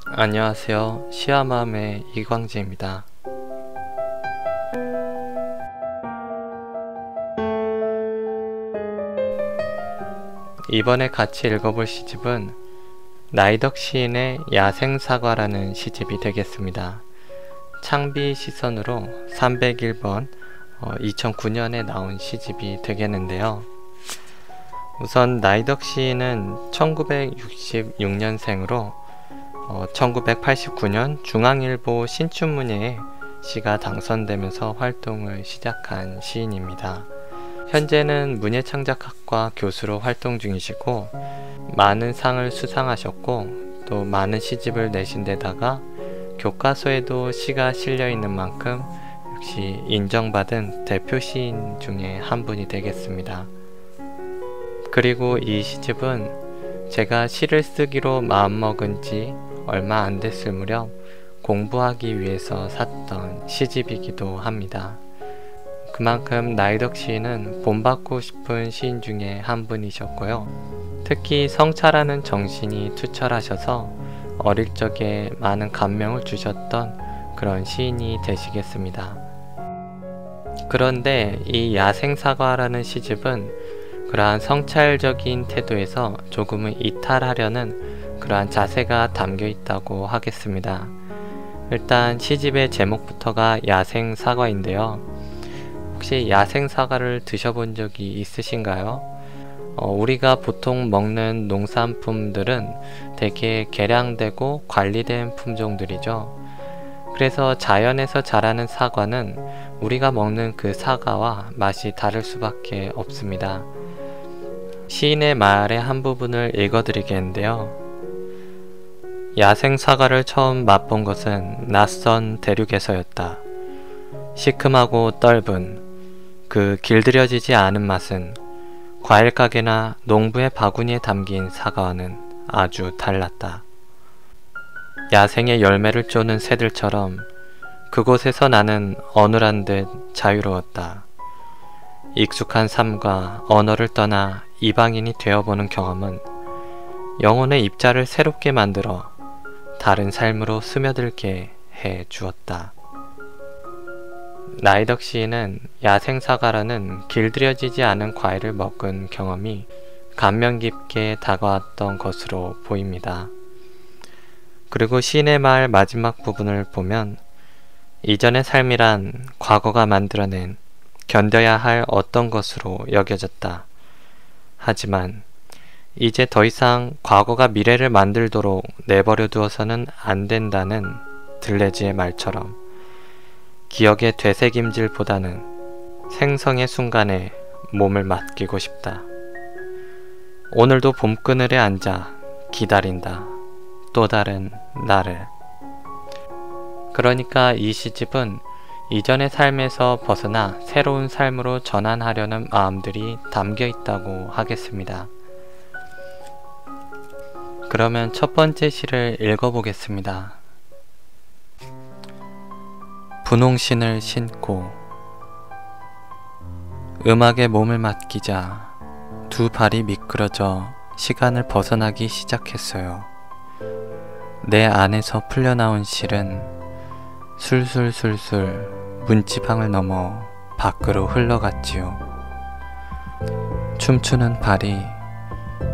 안녕하세요. 시아맘의 이광재입니다. 이번에 같이 읽어볼 시집은 나이덕 시인의 야생사과라는 시집이 되겠습니다. 창비 시선으로 301번 2009년에 나온 시집이 되겠는데요. 우선 나이덕 시인은 1966년생으로 1989년 중앙일보 신춘문예에 시가 당선되면서 활동을 시작한 시인입니다. 현재는 문예창작학과 교수로 활동 중이시고 많은 상을 수상하셨고 또 많은 시집을 내신 데다가 교과서에도 시가 실려있는 만큼 역시 인정받은 대표 시인 중에 한 분이 되겠습니다. 그리고 이 시집은 제가 시를 쓰기로 마음먹은 지 얼마 안 됐을 무렵 공부하기 위해서 샀던 시집이기도 합니다. 그만큼 나이덕 시인은 본받고 싶은 시인 중에 한 분이셨고요. 특히 성찰하는 정신이 투철하셔서 어릴 적에 많은 감명을 주셨던 그런 시인이 되시겠습니다. 그런데 이 야생사과라는 시집은 그러한 성찰적인 태도에서 조금은 이탈하려는 그러한 자세가 담겨 있다고 하겠습니다. 일단 시집의 제목부터가 야생사과인데요. 혹시 야생사과를 드셔본 적이 있으신가요? 우리가 보통 먹는 농산품들은 되게 개량되고 관리된 품종들이죠. 그래서 자연에서 자라는 사과는 우리가 먹는 그 사과와 맛이 다를 수밖에 없습니다. 시인의 말의 한 부분을 읽어드리겠는데요. 야생 사과를 처음 맛본 것은 낯선 대륙에서였다. 시큼하고 떫은 그 길들여지지 않은 맛은 과일 가게나 농부의 바구니에 담긴 사과와는 아주 달랐다. 야생의 열매를 쪼는 새들처럼 그곳에서 나는 어눌한 듯 자유로웠다. 익숙한 삶과 언어를 떠나 이방인이 되어보는 경험은 영혼의 입자를 새롭게 만들어 다른 삶으로 스며들게 해 주었다. 나이덕 시인은 야생사과라는 길들여지지 않은 과일을 먹은 경험이 감명 깊게 다가왔던 것으로 보입니다. 그리고 시인의 말 마지막 부분을 보면 이전의 삶이란 과거가 만들어낸 견뎌야 할 어떤 것으로 여겨졌다. 하지만 이제 더 이상 과거가 미래를 만들도록 내버려 두어서는 안 된다는 들레지의 말처럼 기억의 되새김질보다는 생성의 순간에 몸을 맡기고 싶다. 오늘도 봄그늘에 앉아 기다린다. 또 다른 나를. 그러니까 이 시집은 이전의 삶에서 벗어나 새로운 삶으로 전환하려는 마음들이 담겨 있다고 하겠습니다. 그러면 첫 번째 시를 읽어보겠습니다. 분홍신을 신고 음악에 몸을 맡기자 두 발이 미끄러져 시간을 벗어나기 시작했어요. 내 안에서 풀려나온 실은 술술술술 문지방을 넘어 밖으로 흘러갔지요. 춤추는 발이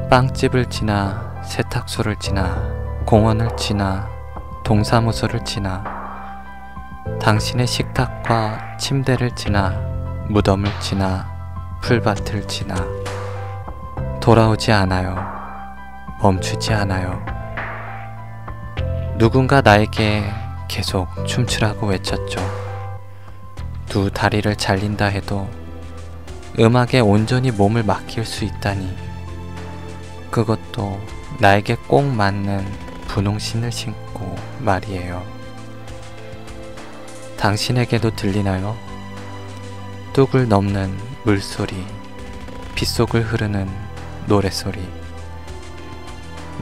빵집을 지나 세탁소를 지나 공원을 지나 동사무소를 지나 당신의 식탁과 침대를 지나 무덤을 지나 풀밭을 지나 돌아오지 않아요. 멈추지 않아요. 누군가 나에게 계속 춤추라고 외쳤죠. 두 다리를 잘린다 해도 음악에 온전히 몸을 맡길 수 있다니. 그것도 나에게 꼭 맞는 분홍신을 신고 말이에요. 당신에게도 들리나요? 뚝을 넘는 물소리, 빗속을 흐르는 노래소리.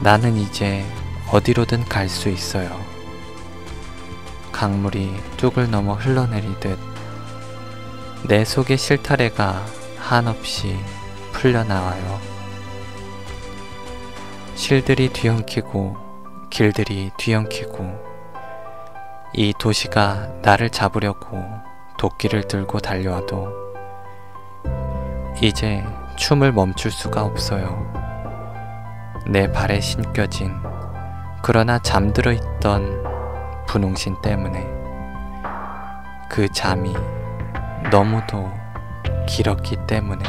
나는 이제 어디로든 갈 수 있어요. 강물이 뚝을 넘어 흘러내리듯 내 속의 실타래가 한없이 풀려나와요. 실들이 뒤엉키고 길들이 뒤엉키고 이 도시가 나를 잡으려고 도끼를 들고 달려와도 이제 춤을 멈출 수가 없어요. 내 발에 신겨진 그러나 잠들어 있던 분홍신 때문에 그 잠이 너무도 길었기 때문에.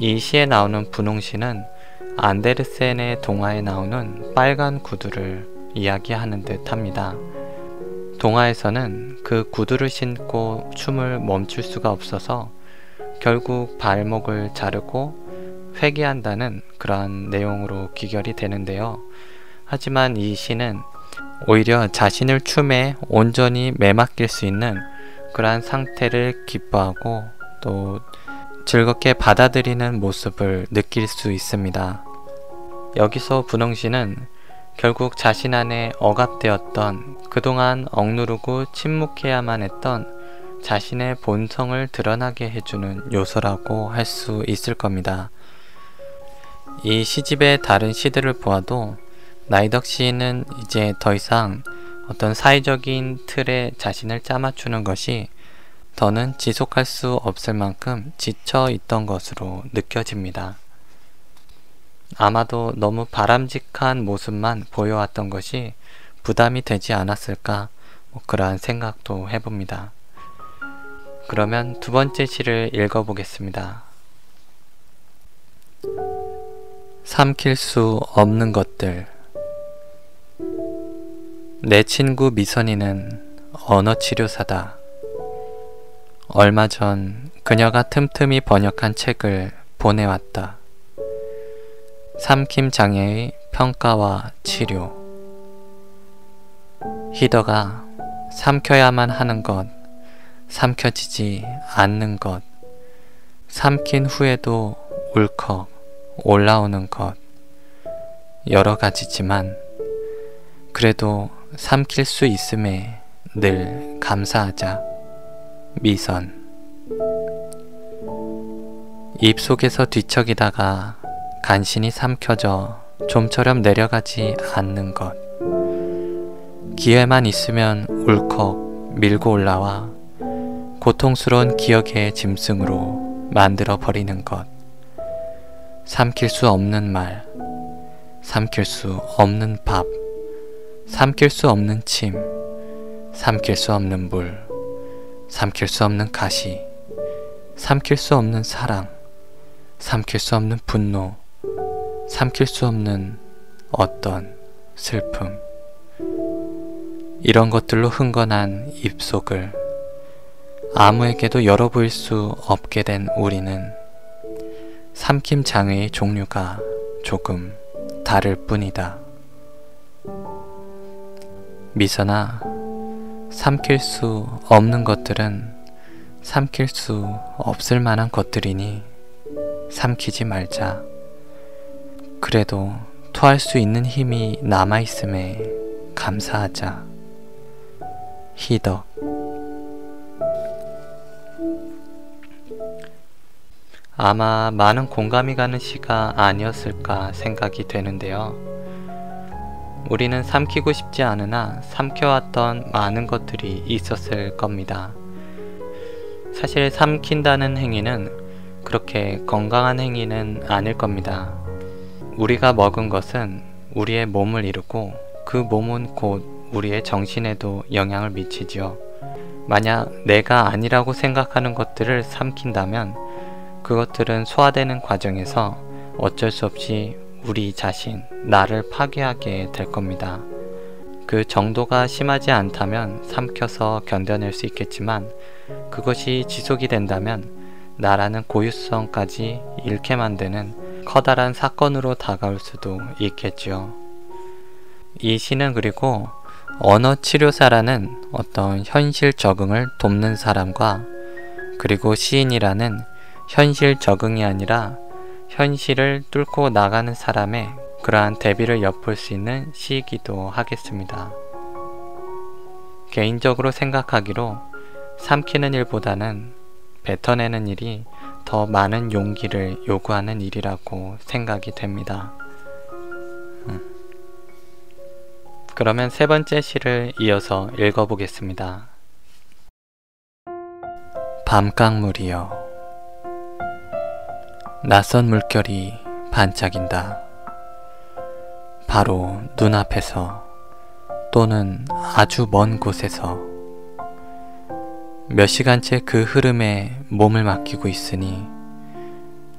이 시에 나오는 분홍신은 안데르센의 동화에 나오는 빨간 구두를 이야기하는 듯 합니다. 동화에서는 그 구두를 신고 춤을 멈출 수가 없어서 결국 발목을 자르고 회개한다는 그러한 내용으로 귀결이 되는데요. 하지만 이 시는 오히려 자신을 춤에 온전히 매맡길 수 있는 그러한 상태를 기뻐하고 또 즐겁게 받아들이는 모습을 느낄 수 있습니다. 여기서 분홍신은 결국 자신 안에 억압되었던 그동안 억누르고 침묵해야만 했던 자신의 본성을 드러나게 해주는 요소라고 할 수 있을 겁니다. 이 시집의 다른 시들을 보아도 나이덕 시인은 이제 더 이상 어떤 사회적인 틀에 자신을 짜맞추는 것이 더는 지속할 수 없을 만큼 지쳐 있던 것으로 느껴집니다. 아마도 너무 바람직한 모습만 보여왔던 것이 부담이 되지 않았을까 그러한 생각도 해봅니다. 그러면 두 번째 시를 읽어보겠습니다. 삼킬 수 없는 것들. 내 친구 미선이는 언어치료사다. 얼마 전 그녀가 틈틈이 번역한 책을 보내왔다. 삼킴 장애의 평가와 치료. 희더가 삼켜야만 하는 것, 삼켜지지 않는 것, 삼킨 후에도 울컥 올라오는 것, 여러 가지지만 그래도 삼킬 수 있음에 늘 감사하자. 미선. 입속에서 뒤척이다가 간신히 삼켜져 좀처럼 내려가지 않는 것. 기회만 있으면 울컥 밀고 올라와 고통스러운 기억의 짐승으로 만들어 버리는 것. 삼킬 수 없는 말, 삼킬 수 없는 밥, 삼킬 수 없는 침, 삼킬 수 없는 물, 삼킬 수 없는 가시, 삼킬 수 없는 사랑, 삼킬 수 없는 분노, 삼킬 수 없는 어떤 슬픔. 이런 것들로 흥건한 입속을 아무에게도 열어보일 수 없게 된 우리는 삼킴 장애의 종류가 조금 다를 뿐이다. 미선아, 삼킬 수 없는 것들은 삼킬 수 없을 만한 것들이니 삼키지 말자. 그래도 토할 수 있는 힘이 남아있음에 감사하자. 희덕. 아마 많은 공감이 가는 시가 아니었을까 생각이 되는데요. 우리는 삼키고 싶지 않으나 삼켜왔던 많은 것들이 있었을 겁니다. 사실 삼킨다는 행위는 그렇게 건강한 행위는 아닐 겁니다. 우리가 먹은 것은 우리의 몸을 이루고 그 몸은 곧 우리의 정신에도 영향을 미치지요. 만약 내가 아니라고 생각하는 것들을 삼킨다면 그것들은 소화되는 과정에서 어쩔 수 없이 우리 자신, 나를 파괴하게 될 겁니다. 그 정도가 심하지 않다면 삼켜서 견뎌낼 수 있겠지만 그것이 지속이 된다면 나라는 고유성까지 잃게 만드는 커다란 사건으로 다가올 수도 있겠지요. 이 시는 그리고 언어치료사라는 어떤 현실 적응을 돕는 사람과 그리고 시인이라는 현실 적응이 아니라 현실을 뚫고 나가는 사람의 그러한 대비를 엿볼 수 있는 시이기도 하겠습니다. 개인적으로 생각하기로 삼키는 일보다는 뱉어내는 일이 더 많은 용기를 요구하는 일이라고 생각이 됩니다. 그러면 세 번째 시를 이어서 읽어보겠습니다. 밤강물이여, 낯선 물결이 반짝인다. 바로 눈앞에서 또는 아주 먼 곳에서 몇 시간째 그 흐름에 몸을 맡기고 있으니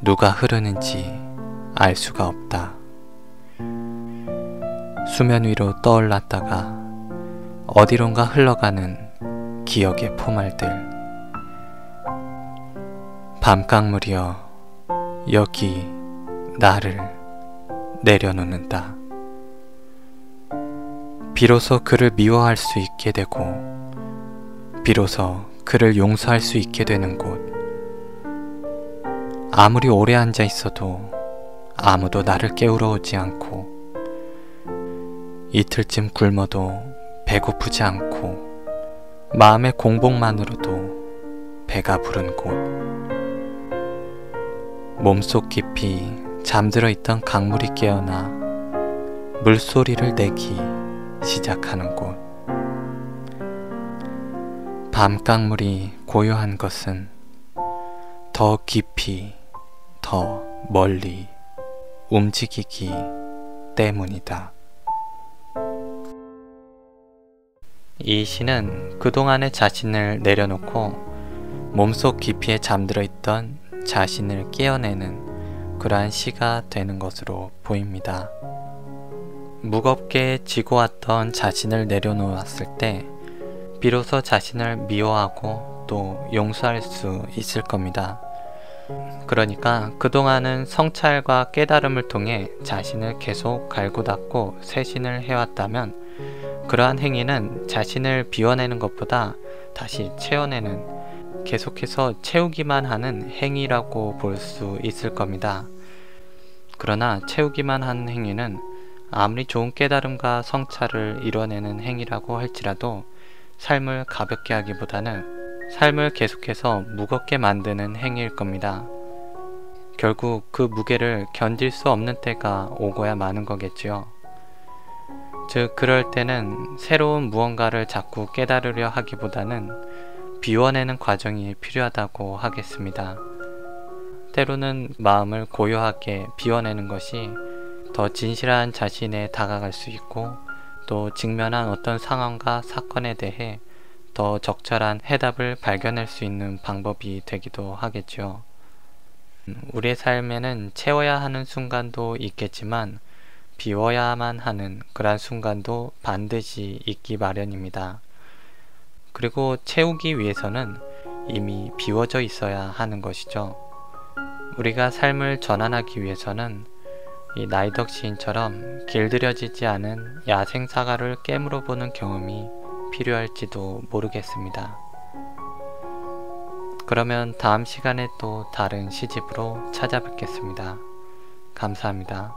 누가 흐르는지 알 수가 없다. 수면 위로 떠올랐다가 어디론가 흘러가는 기억의 포말들. 밤강물이여, 여기 나를 내려놓는다. 비로소 그를 미워할 수 있게 되고 비로소 그를 용서할 수 있게 되는 곳. 아무리 오래 앉아 있어도 아무도 나를 깨우러 오지 않고 이틀쯤 굶어도 배고프지 않고 마음의 공복만으로도 배가 부른 곳. 몸속 깊이 잠들어 있던 강물이 깨어나 물소리를 내기 시작하는 곳. 밤강물이 고요한 것은 더 깊이, 더 멀리 움직이기 때문이다. 이 시는 그동안의 자신을 내려놓고 몸속 깊이에 잠들어 있던 자신을 깨어내는 그러한 시가 되는 것으로 보입니다. 무겁게 지고 왔던 자신을 내려놓았을 때 비로소 자신을 미워하고 또 용서할 수 있을 겁니다. 그러니까 그동안은 성찰과 깨달음을 통해 자신을 계속 갈고 닦고 쇄신을 해왔다면 그러한 행위는 자신을 비워내는 것보다 다시 채워내는, 계속해서 채우기만 하는 행위라고 볼 수 있을 겁니다. 그러나 채우기만 하는 행위는 아무리 좋은 깨달음과 성찰을 이뤄내는 행위라고 할지라도 삶을 가볍게 하기보다는 삶을 계속해서 무겁게 만드는 행위일 겁니다. 결국 그 무게를 견딜 수 없는 때가 오고야 마는 거겠지요. 즉 그럴 때는 새로운 무언가를 자꾸 깨달으려 하기보다는 비워내는 과정이 필요하다고 하겠습니다. 때로는 마음을 고요하게 비워내는 것이 더 진실한 자신에 다가갈 수 있고 또 직면한 어떤 상황과 사건에 대해 더 적절한 해답을 발견할 수 있는 방법이 되기도 하겠죠. 우리의 삶에는 채워야 하는 순간도 있겠지만 비워야만 하는 그러한 순간도 반드시 있기 마련입니다. 그리고 채우기 위해서는 이미 비워져 있어야 하는 것이죠. 우리가 삶을 전환하기 위해서는 이 나이덕 시인처럼 길들여지지 않은 야생사과를 깨물어 보는 경험이 필요할지도 모르겠습니다. 그러면 다음 시간에 또 다른 시집으로 찾아뵙겠습니다. 감사합니다.